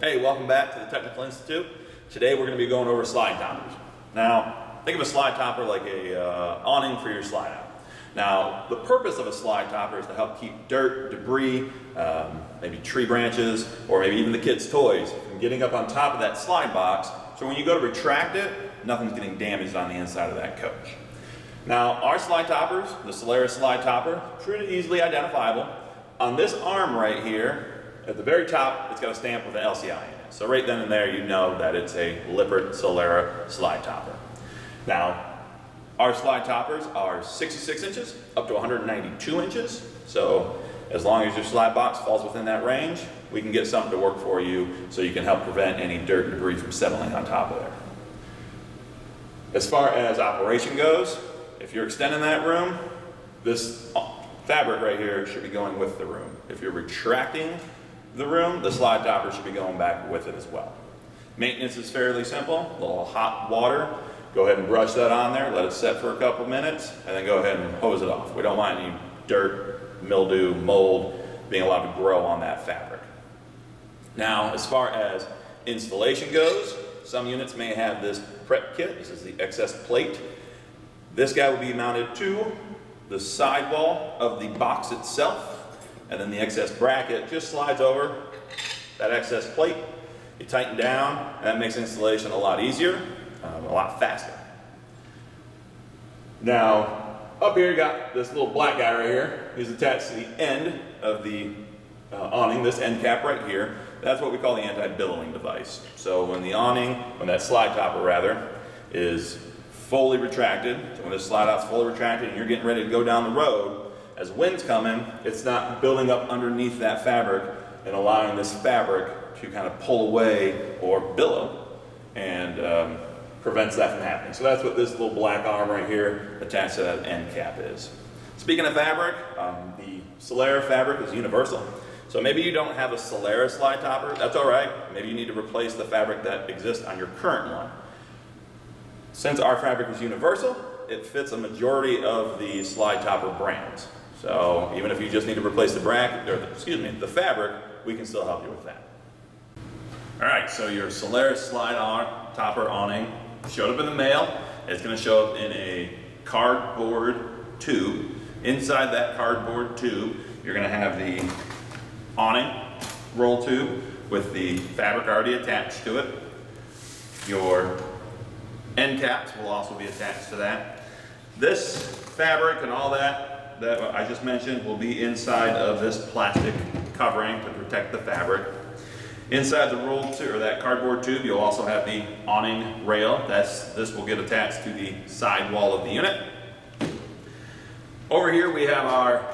Hey, welcome back to the Technical Institute. Today we're going to be going over slide toppers. Now, think of a slide topper like a awning for your slide out. Now, the purpose of a slide topper is to help keep dirt, debris, maybe tree branches, or maybe even the kids' toys from getting up on top of that slide box, so when you go to retract it, nothing's getting damaged on the inside of that coach. Now, our slide toppers, the Solera slide topper, pretty easily identifiable. On this arm right here, at the very top, it's got a stamp with an LCI in it. So right then and there, you know that it's a Lippert Solera slide topper. Now, our slide toppers are 66 inches up to 192 inches. So as long as your slide box falls within that range, we can get something to work for you so you can help prevent any dirt and debris from settling on top of there. As far as operation goes, if you're extending that room, this fabric right here should be going with the room. If you're retracting the room, the slide topper should be going back with it as well. Maintenance is fairly simple. A little hot water, go ahead and brush that on there, let it set for a couple minutes, and then go ahead and hose it off. We don't want any dirt, mildew, mold being allowed to grow on that fabric. Now, as far as installation goes, some units may have this prep kit. This is the excess plate. This guy will be mounted to the sidewall of the box itself, and then the excess bracket just slides over that excess plate. You tighten down, and that makes installation a lot easier, a lot faster. Now, up here you got this little black guy right here. He's attached to the end of the awning, this end cap right here. That's what we call the anti-billowing device. So when the awning, when that slide topper rather, is fully retracted, so when this slide out's fully retracted and you're getting ready to go down the road, as wind's coming, it's not building up underneath that fabric and allowing this fabric to kind of pull away or billow and prevents that from happening. So that's what this little black arm right here attached to that end cap is. Speaking of fabric, the Solera fabric is universal. So maybe you don't have a Solera slide topper, that's all right. Maybe you need to replace the fabric that exists on your current one. Since our fabric is universal, it fits a majority of the slide topper brands. So even if you just need to replace the bracket, or the fabric, we can still help you with that. All right, so your Solera slide topper awning showed up in the mail. It's going to show up in a cardboard tube. Inside that cardboard tube, you're going to have the awning roll tube with the fabric already attached to it. Your end caps will also be attached to that. This fabric and all that I just mentioned will be inside of this plastic covering to protect the fabric. Inside the roll tube, or that cardboard tube, you'll also have the awning rail. This will get attached to the side wall of the unit. Over here we have our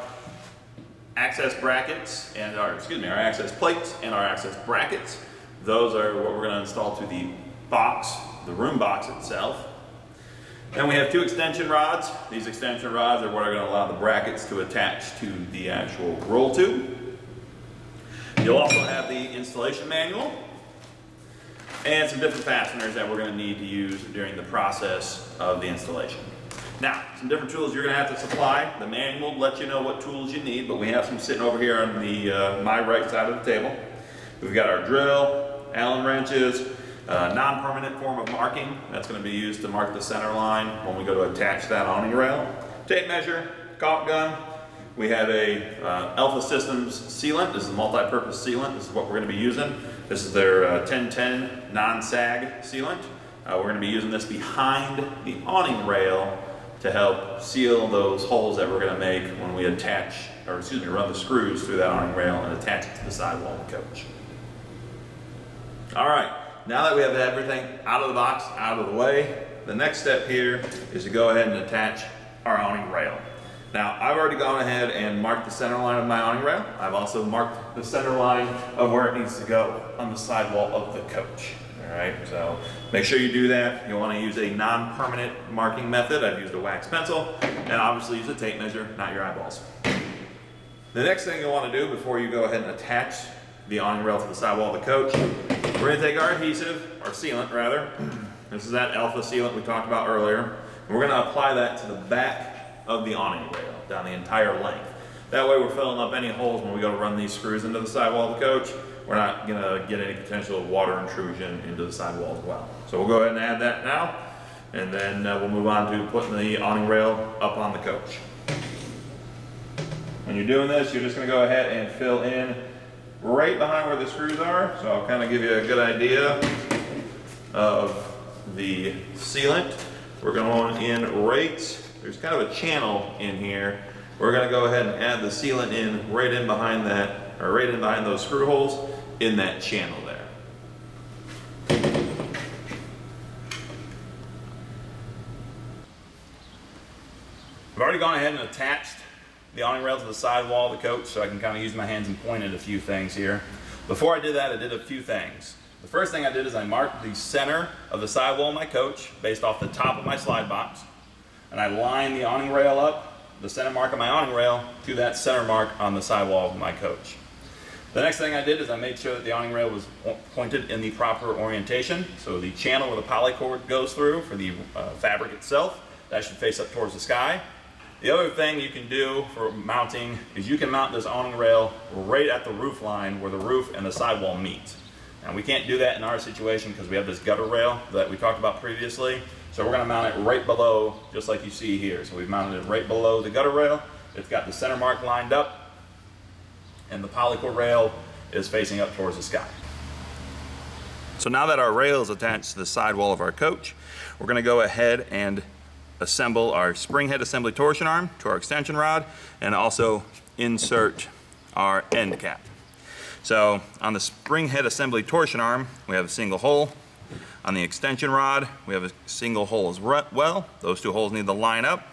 access brackets and our access plates and our access brackets. Those are what we're going to install to the box, the room box itself. Then we have two extension rods. These extension rods are what are going to allow the brackets to attach to the actual roll tube. You'll also have the installation manual and some different fasteners that we're going to need to use during the process of the installation. Now, some different tools you're going to have to supply. The manual will let you know what tools you need, but we have some sitting over here on the my right side of the table. We've got our drill, Allen wrenches, non-permanent form of marking that's going to be used to mark the center line when we go to attach that awning rail. Tape measure, caulk gun. We have a Alpha Systems sealant. This is a multi-purpose sealant. This is what we're going to be using. This is their 1010 non-sag sealant. We're going to be using this behind the awning rail to help seal those holes that we're going to make when we attach, or run the screws through that awning rail and attach it to the sidewall of the coach. All right. Now that we have everything out of the box, out of the way, the next step here is to go ahead and attach our awning rail. Now, I've already gone ahead and marked the center line of my awning rail. I've also marked the center line of where it needs to go on the sidewall of the coach. All right, so make sure you do that. You'll want to use a non-permanent marking method. I've used a wax pencil, and obviously use a tape measure, not your eyeballs. The next thing you'll want to do before you go ahead and attach the awning rail to the sidewall of the coach, we're going to take our adhesive, or sealant rather. This is that Alpha sealant we talked about earlier. And we're going to apply that to the back of the awning rail, down the entire length. That way we're filling up any holes when we go to run these screws into the sidewall of the coach. we're not gonna get any potential water intrusion into the sidewall as well. So we'll go ahead and add that now, and then we'll move on to putting the awning rail up on the coach. When you're doing this, you're just gonna go ahead and fill in right behind where the screws are. So I'll kind of give you a good idea of the sealant. We're going in right, there's kind of a channel in here. We're gonna go ahead and add the sealant in right in behind that, or right in behind those screw holes in that channel there. I've already gone ahead and attached the awning rail to the sidewall of the coach, so I can kind of use my hands and point at a few things here. Before I did that, I did a few things. The first thing I did is I marked the center of the sidewall of my coach based off the top of my slide box, and I lined the awning rail up, the center mark of my awning rail, to that center mark on the sidewall of my coach. The next thing I did is I made sure that the awning rail was pointed in the proper orientation. So the channel where the polycord goes through for the fabric itself, that should face up towards the sky. The other thing you can do for mounting is you can mount this awning rail right at the roof line where the roof and the sidewall meet. Now we can't do that in our situation because we have this gutter rail that we talked about previously. So we're going to mount it right below, just like you see here. So we've mounted it right below the gutter rail. It's got the center mark lined up, and the polycord rail is facing up towards the sky. So now that our rail is attached to the sidewall of our coach, we're going to go ahead and assemble our spring head assembly torsion arm to our extension rod, and also insert our end cap. So on the spring head assembly torsion arm, we have a single hole. On the extension rod, we have a single hole as well. Those two holes need to line up.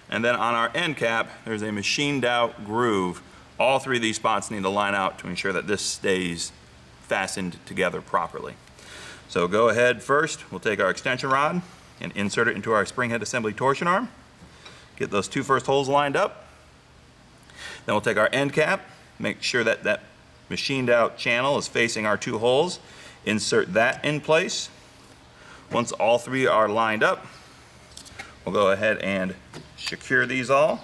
And then on our end cap, there's a machined out groove. All three of these spots need to line out to ensure that this stays fastened together properly. So go ahead first, we'll take our extension rod and insert it into our spring head assembly torsion arm. Get those two first holes lined up. Then we'll take our end cap, make sure that that machined out channel is facing our two holes. Insert that in place. Once all three are lined up, we'll go ahead and secure these all.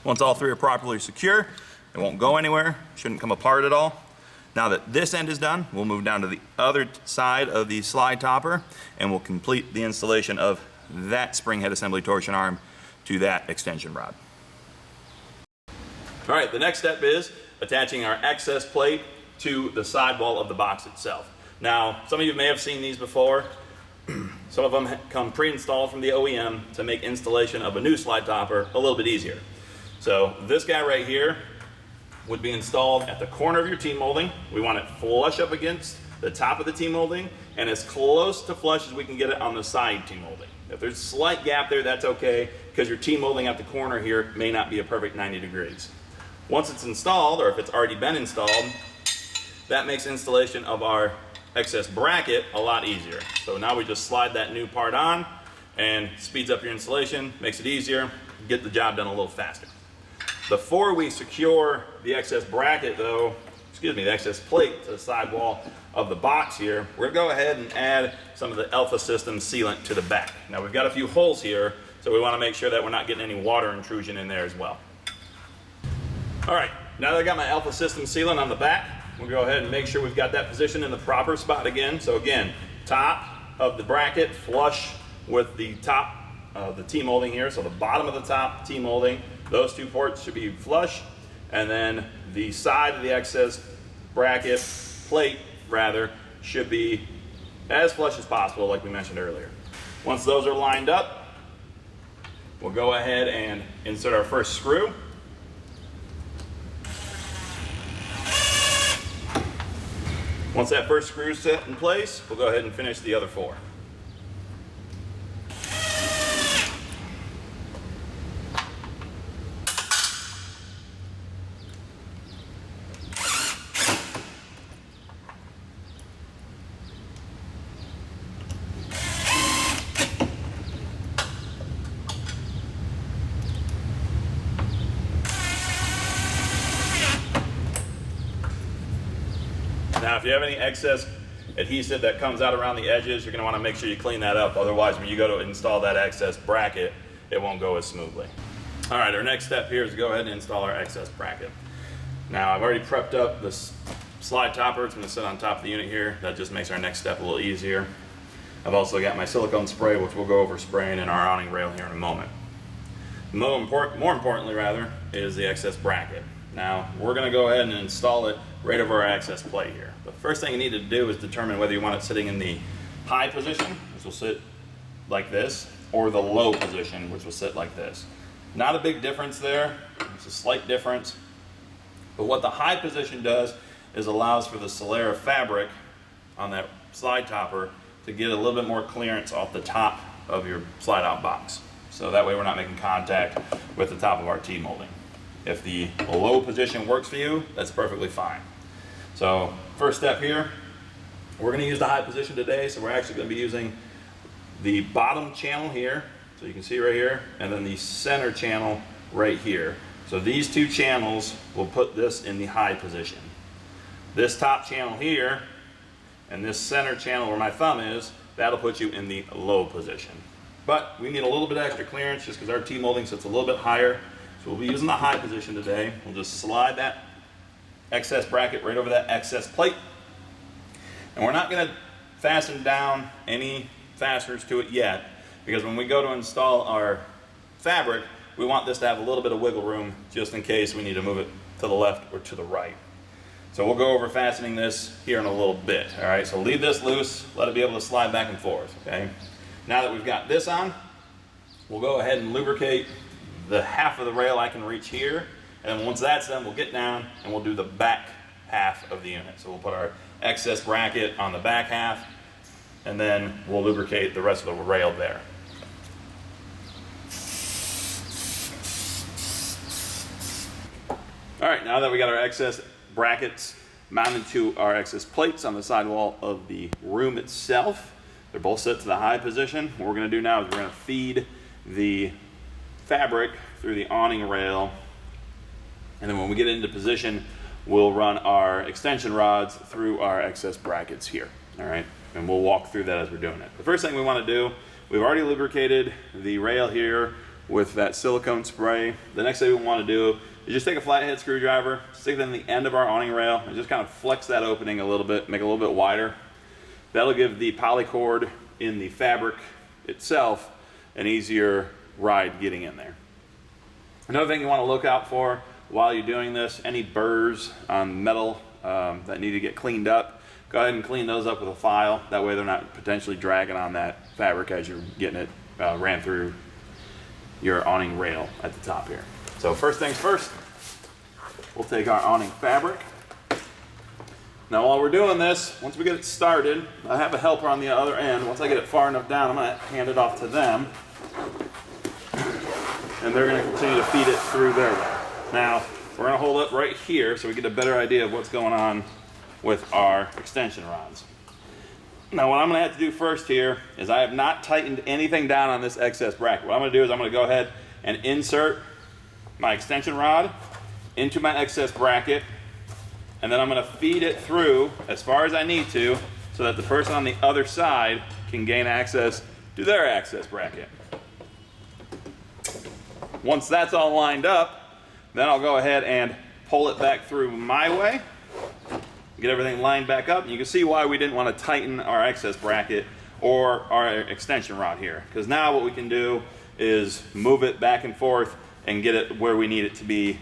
Once all three are properly secure, it won't go anywhere, shouldn't come apart at all. Now that this end is done, we'll move down to the other side of the slide topper, and we'll complete the installation of that spring head assembly torsion arm to that extension rod. All right, the next step is attaching our access plate to the sidewall of the box itself. Now, some of you may have seen these before. Some of them come pre-installed from the OEM to make installation of a new slide topper a little bit easier. So this guy right here would be installed at the corner of your T-molding. We want it flush up against the top of the T-molding and as close to flush as we can get it on the side T-molding. If there's a slight gap there, that's okay, because your T-molding at the corner here may not be a perfect 90 degrees. Once it's installed, or if it's already been installed, that makes installation of our excess bracket a lot easier. So now we just slide that new part on and speeds up your installation, makes it easier, get the job done a little faster. Before we secure the excess bracket though, the excess plate to the sidewall of the box here, we're gonna go ahead and add some of the Alpha System sealant to the back. Now we've got a few holes here, so we wanna make sure that we're not getting any water intrusion in there as well. All right, now that I got my Alpha System sealant on the back, we'll go ahead and make sure we've got that position in the proper spot again. So again, top of the bracket flush with the top of the T-molding here. So the bottom of the top T-molding, those two ports should be flush. And then the side of the excess bracket, plate rather, should be as flush as possible like we mentioned earlier. Once those are lined up, we'll go ahead and insert our first screw. Once that first screw is set in place, we'll go ahead and finish the other four. Now, if you have any excess adhesive that comes out around the edges, you're going to want to make sure you clean that up. Otherwise, when you go to install that excess bracket, it won't go as smoothly. All right, our next step here is to go ahead and install our excess bracket. Now, I've already prepped up this slide topper. It's going to sit on top of the unit here. That just makes our next step a little easier. I've also got my silicone spray, which we'll go over spraying in our awning rail here in a moment. More importantly, is the excess bracket. Now, we're going to go ahead and install it right over our access plate here. The first thing you need to do is determine whether you want it sitting in the high position, which will sit like this, or the low position, which will sit like this. Not a big difference there. It's a slight difference. But what the high position does is allows for the Solera fabric on that slide topper to get a little bit more clearance off the top of your slide out box. So that way we're not making contact with the top of our T-molding. If the low position works for you, that's perfectly fine. So first step here, we're going to use the high position today. So we're actually going to be using the bottom channel here. So you can see right here, and then the center channel right here. So these two channels will put this in the high position. This top channel here and this center channel where my thumb is, that'll put you in the low position. But we need a little bit extra clearance just because our T-molding sits a little bit higher. So we'll be using the high position today. We'll just slide that excess bracket right over that excess plate. And we're not going to fasten down any fasteners to it yet, because when we go to install our fabric, we want this to have a little bit of wiggle room just in case we need to move it to the left or to the right. So we'll go over fastening this here in a little bit. All right, so leave this loose, let it be able to slide back and forth, okay? Now that we've got this on, we'll go ahead and lubricate the half of the rail I can reach here. And then once that's done, we'll get down and we'll do the back half of the unit. So we'll put our excess bracket on the back half, and then we'll lubricate the rest of the rail there. All right, now that we got our excess brackets mounted to our excess plates on the sidewall of the room itself, they're both set to the high position. What we're going to do now is we're going to feed the fabric through the awning rail, and then when we get into position, we'll run our extension rods through our excess brackets here. All right, and we'll walk through that as we're doing it. The first thing we want to do, we've already lubricated the rail here with that silicone spray. The next thing we want to do is just take a flathead screwdriver, stick it in the end of our awning rail, and just kind of flex that opening a little bit, make it a little bit wider. That'll give the polycord in the fabric itself an easier ride getting in there. Another thing you want to look out for while you're doing this, any burrs on metal that need to get cleaned up, go ahead and clean those up with a file. That way they're not potentially dragging on that fabric as you're getting it ran through your awning rail at the top here. So first things first, we'll take our awning fabric. Now while we're doing this, once we get it started, I have a helper on the other end. Once I get it far enough down, I'm going to hand it off to them, and they're going to continue to feed it through their way. Now we're going to hold it right here so we get a better idea of what's going on with our extension rods. Now what I'm going to have to do first here is I have not tightened anything down on this excess bracket. What I'm going to do is I'm going to go ahead and insert my extension rod into my excess bracket, and then I'm going to feed it through as far as I need to so that the person on the other side can gain access to their access bracket. Once that's all lined up, then I'll go ahead and pull it back through my way, get everything lined back up. And you can see why we didn't want to tighten our excess bracket or our extension rod here, because now what we can do is move it back and forth and get it where we need it to be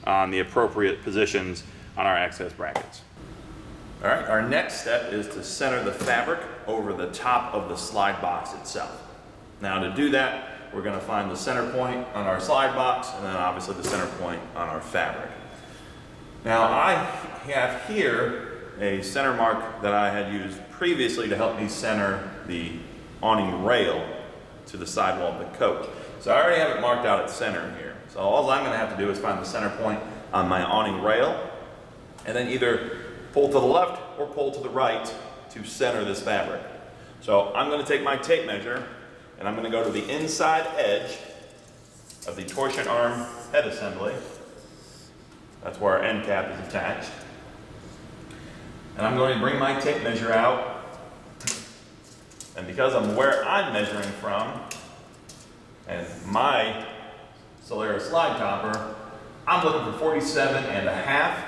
on the appropriate positions on our access brackets. All right, our next step is to center the fabric over the top of the slide box itself. Now to do that, we're going to find the center point on our slide box, and then obviously the center point on our fabric. Now I have here a center mark that I had used previously to help me center the awning rail to the sidewall of the coach. So I already have it marked out at center here. So all I'm going to have to do is find the center point on my awning rail, and then either pull to the left or pull to the right to center this fabric. So I'm going to take my tape measure, and I'm going to go to the inside edge of the torsion arm head assembly. That's where our end cap is attached. And I'm going to bring my tape measure out, and because I'm where I'm measuring from, and my Solera slide topper. I'm looking for 47.5,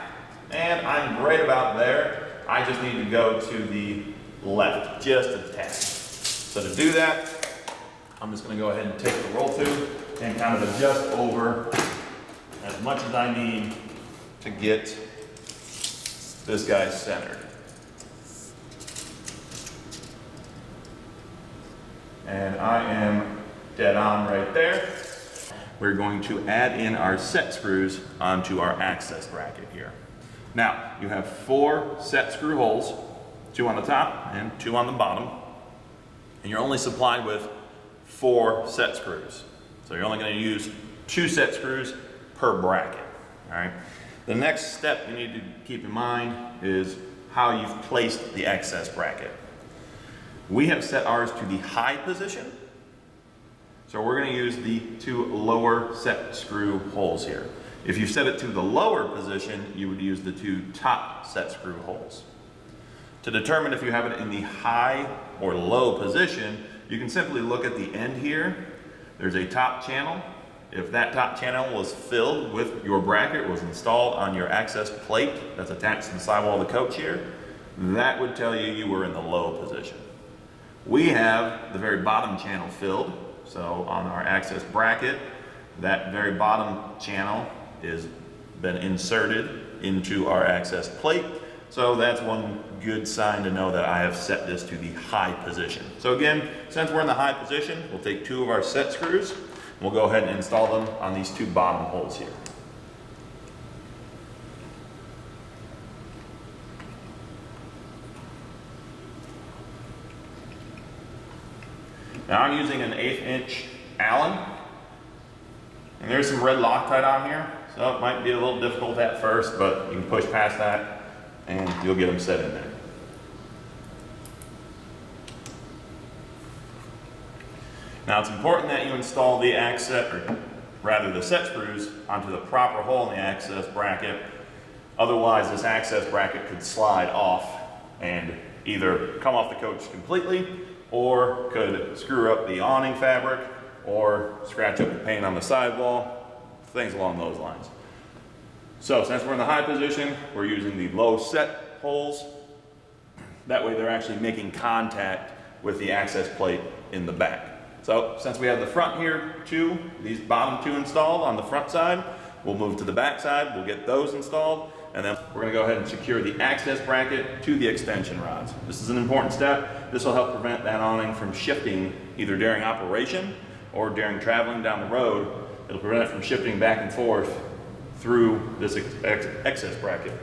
and I'm right about there. I just need to go to the left, just a tad. So to do that, I'm just gonna go ahead and take the roll tube and kind of adjust over as much as I need to get this guy centered. And I am dead on right there. We're going to add in our set screws onto our access bracket here. Now, you have 4 set screw holes, 2 on the top and 2 on the bottom. And you're only supplied with 4 set screws. So you're only going to use 2 set screws per bracket. All right. The next step you need to keep in mind is how you've placed the access bracket. We have set ours to the high position. So we're going to use the 2 lower set screw holes here. If you set it to the lower position, you would use the 2 top set screw holes. To determine if you have it in the high or low position, you can simply look at the end here. There's a top channel. If that top channel was filled with your bracket, was installed on your access plate that's attached to the sidewall of the coach here, that would tell you you were in the low position. We have the very bottom channel filled. So on our access bracket, that very bottom channel is been inserted into our access plate. So that's one good sign to know that I have set this to the high position. So again, since we're in the high position, we'll take 2 of our set screws and we'll go ahead and install them on these 2 bottom holes here. Now I'm using an 1/8 inch Allen, and there's some red Loctite on here, so it might be a little difficult at first, but you can push past that and you'll get them set in there. Now it's important that you install the access, or rather the set screws, onto the proper hole in the access bracket. Otherwise this access bracket could slide off and either come off the coach completely, or could screw up the awning fabric, or scratch up the paint on the sidewall, things along those lines. So since we're in the high position, we're using the low set holes. That way they're actually making contact with the access plate in the back. So since we have the front here, these bottom 2 installed on the front side, we'll move to the back side, we'll get those installed, and then we're going to go ahead and secure the access bracket to the extension rods. This is an important step. This will help prevent that awning from shifting either during operation or during traveling down the road. It'll prevent it from shifting back and forth through this access bracket.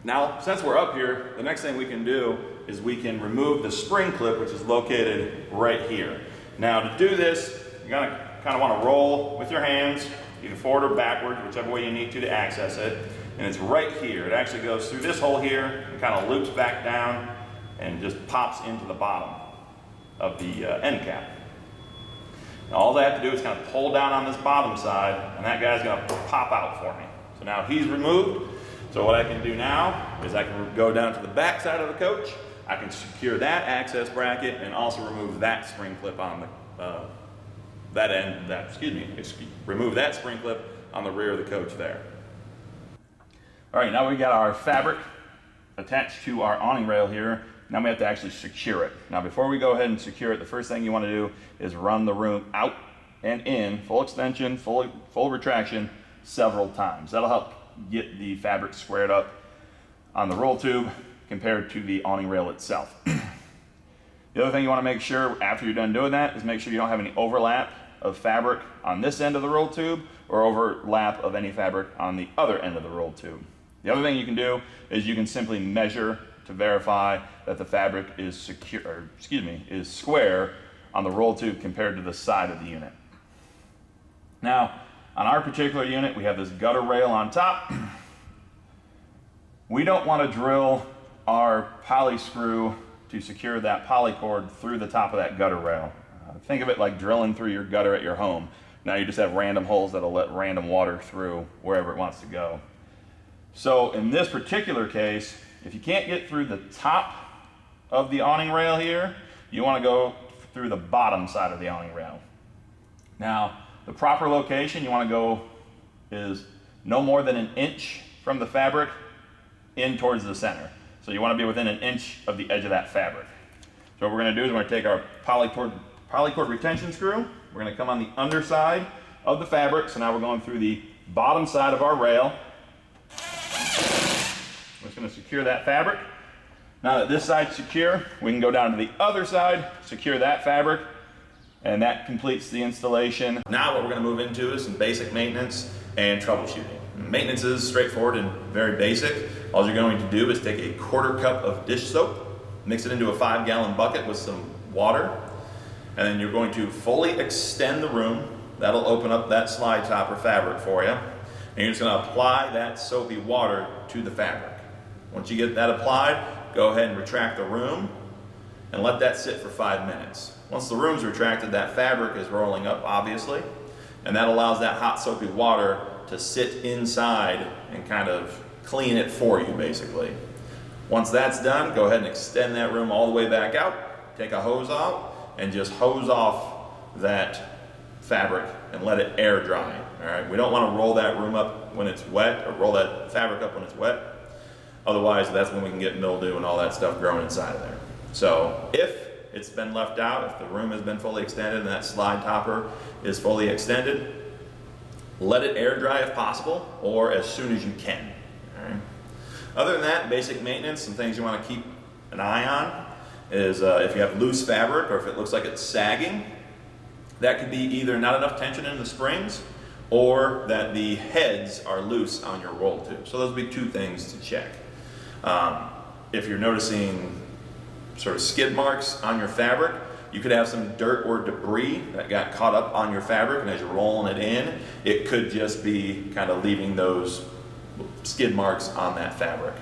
Now, since we're up here, the next thing we can do is we can remove the spring clip, which is located right here. Now, to do this, you're gonna kind of want to roll with your hands, either forward or backward, whichever way you need to access it. And it's right here. It actually goes through this hole here and kind of loops back down and just pops into the bottom of the end cap. Now, all I have to do is kind of pull down on this bottom side, and that guy's gonna pop out for me. So now he's removed. So what I can do now is I can go down to the back side of the coach. I can secure that access bracket and also remove that spring clip on the remove that spring clip on the rear of the coach there. All right, now we got our fabric attached to our awning rail here. Now we have to actually secure it. Now before we go ahead and secure it, the first thing you want to do is run the room out and in, full extension, full retraction, several times. That'll help get the fabric squared up on the roll tube compared to the awning rail itself. The other thing you want to make sure after you're done doing that is make sure you don't have any overlap of fabric on this end of the roll tube or overlap of any fabric on the other end of the roll tube. The other thing you can do is you can simply measure to verify that the fabric is square on the roll tube compared to the side of the unit. Now, on our particular unit, we have this gutter rail on top. We don't want to drill our poly screw to secure that poly cord through the top of that gutter rail. Think of it like drilling through your gutter at your home. Now you just have random holes that'll let random water through wherever it wants to go. So in this particular case, if you can't get through the top of the awning rail here, you want to go through the bottom side of the awning rail. Now, the proper location you want to go is no more than an inch from the fabric in towards the center. So you want to be within an inch of the edge of that fabric. So what we're going to do is we're going to take our polycord retention screw. We're going to come on the underside of the fabric. So now we're going through the bottom side of our rail. We're just going to secure that fabric. Now that this side's secure, we can go down to the other side, secure that fabric, and that completes the installation. Now what we're going to move into is some basic maintenance and troubleshooting. Maintenance is straightforward and very basic. All you're going to do is take a 1/4 cup of dish soap, mix it into a 5-gallon bucket with some water, and then you're going to fully extend the room. That'll open up that slide topper fabric for you. And you're just going to apply that soapy water to the fabric. Once you get that applied, go ahead and retract the room and let that sit for 5 minutes. Once the room's retracted, that fabric is rolling up, obviously, and that allows that hot soapy water to sit inside and kind of clean it for you, basically. Once that's done, go ahead and extend that room all the way back out, take a hose out, and just hose off that fabric and let it air dry. All right, we don't want to roll that room up when it's wet, or roll that fabric up when it's wet. Otherwise, that's when we can get mildew and all that stuff growing inside of there. So if it's been left out, if the room has been fully extended and that slide topper is fully extended, let it air dry if possible, or as soon as you can. All right. Other than that, basic maintenance, some things you want to keep an eye on is if you have loose fabric or if it looks like it's sagging, that could be either not enough tension in the springs or that the heads are loose on your roll tube. So those would be two things to check. If you're noticing sort of skid marks on your fabric, you could have some dirt or debris that got caught up on your fabric, and as you're rolling it in, it could just be kind of leaving those skid marks on that fabric.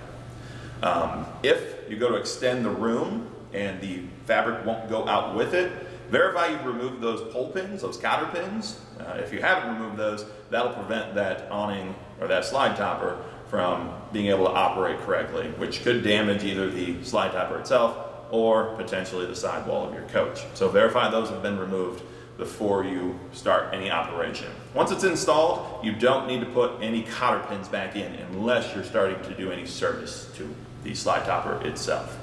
If you go to extend the room and the fabric won't go out with it, verify you've removed those pull pins, those cotter pins. If you haven't removed those, that'll prevent that awning or that slide topper from being able to operate correctly, which could damage either the slide topper itself or potentially the sidewall of your coach. So verify those have been removed before you start any operation. Once it's installed, you don't need to put any cotter pins back in unless you're starting to do any service to the slide topper itself.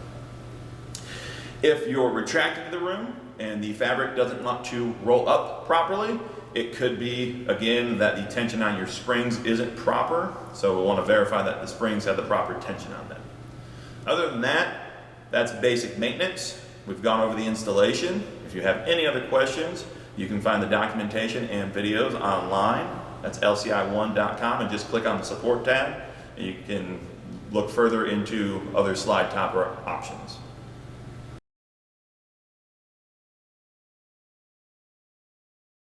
If you're retracting the room and the fabric doesn't want to roll up properly, it could be, again, that the tension on your springs isn't proper, so we'll want to verify that the springs have the proper tension on them. Other than that, that's basic maintenance. We've gone over the installation. If you have any other questions, you can find the documentation and videos online. That's lci1.com, and just click on the support tab and you can look further into other slide topper options.